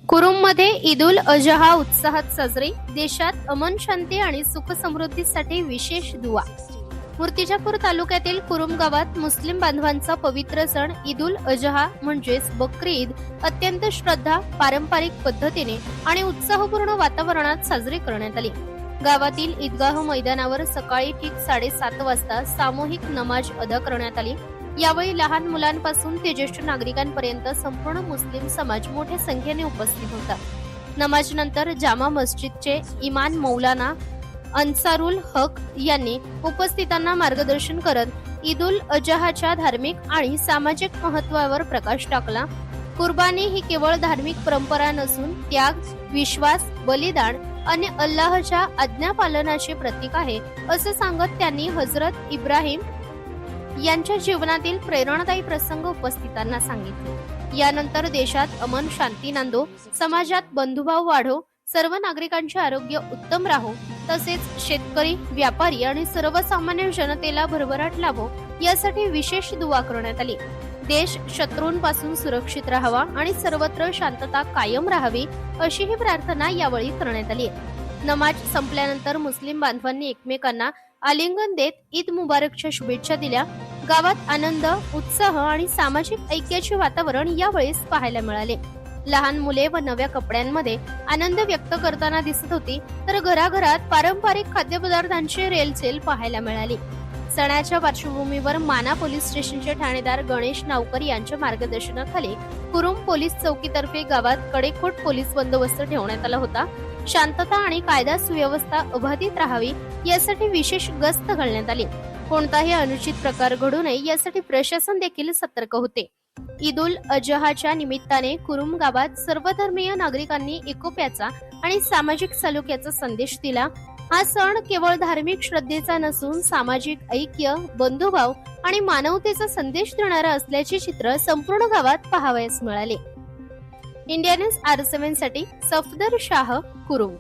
कुरुममध्ये ईद उल अजहा उत्साहात साजरी. देशात अमन, शांती आणि सुख समृद्धीसाठी विशेष दुआ. मूर्तिजापूर तालुक्यातील कुरुम गावात मुस्लिम बांधवांचा पवित्र सण ईद उल अजहा म्हणजेच बकरी ईद अत्यंत श्रद्धा, पारंपरिक पद्धतीने आणि उत्साहपूर्ण वातावरणात साजरी करण्यात आली. गावातील ईदगाह मैदानावर सकाळी ठीक 7:30 वाजता सामूहिक नमाज अदा करण्यात आली. यावेळी लहान मुलांपासून ते ज्येष्ठ नागरिकांपर्यंत संपूर्ण मुस्लिम समाज मोठ्या संख्येने उपस्थित होता. नमाजनंतर जामा मस्जिदचे इमाम मौलाना अन्सारुल हक यांनी उपस्थितांना मार्गदर्शन करत ईद उल अजहाच्या धार्मिक आणि सामाजिक महत्त्वावर प्रकाश टाकला. कुर्बानी ही केवळ धार्मिक परंपरा नसून त्याग, विश्वास, बलिदान आणि अल्लाहच्या आज्ञा पालनाचे प्रतीक आहे, असं सांगत त्यांनी हजरत इब्राहिम यांच्या जीवनातील प्रेरणादायी प्रसंग उपस्थितांना सांगितले. यानंतर देशात अमन, शांती नांदो, समाजात बंधुभाव वाढो, सर्व नागरिकांचे आरोग्य उत्तम राहो, तसेच शेतकरी, व्यापारी आणि सर्वसामान्य जनतेला भरभराट लाभो यासाठी विशेष दुआ करण्यात आली. देश शत्रूंपासून सुरक्षित राहावा आणि सर्वत्र शांतता कायम राहावी अशी ही प्रार्थना यावेळी करण्यात आली. नमाज संपल्यानंतर मुस्लिम बांधवांनी एकमेकांना आलिंगन देत ईद मुबारकच्या शुभेच्छा दिल्या. गावात आनंद, उत्साह आणि सामाजिक ऐक्याचे वातावरण यावेळेस पाहायला मिळाले. लहान मुले व नव्या कपड्यांमध्ये आनंद व्यक्त करताना दिसत होती, तर घराघरात पारंपरिक खाद्यपदार्थांची रेलचेल पाहायला मिळाली. सणाच्या पार्श्वभूमीवर माना पोलीस स्टेशनचे ठाणेदार गणेश नावकर यांच्या मार्गदर्शनाखाली कुरुम पोलीस चौकीतर्फे गावात कडेकोट पोलीस बंदोबस्त ठेवण्यात आला होता. शांतता आणि कायदा सुव्यवस्था अबाधित राहावी यासाठी विशेष गस्त घालण्यात आली. कोणताही अनुचित प्रकार घडू नये यासाठी प्रशासन देखील सतर्क होते. ईद उल अजहाच्या निमित्ताने कुरुम गावात सर्वधर्मीय नागरिकांनी एकोप्याचा आणि सामाजिक सलोख्याचा संदेश दिला. हा सण केवळ धार्मिक श्रद्धेचा नसून सामाजिक ऐक्य, बंधुभाव आणि मानवतेचा संदेश देणारा असल्याचे चित्र संपूर्ण गावात पाहावयास मिळाले. इंडिया न्यूज R7 साठी सफदर शाह, कुरुम.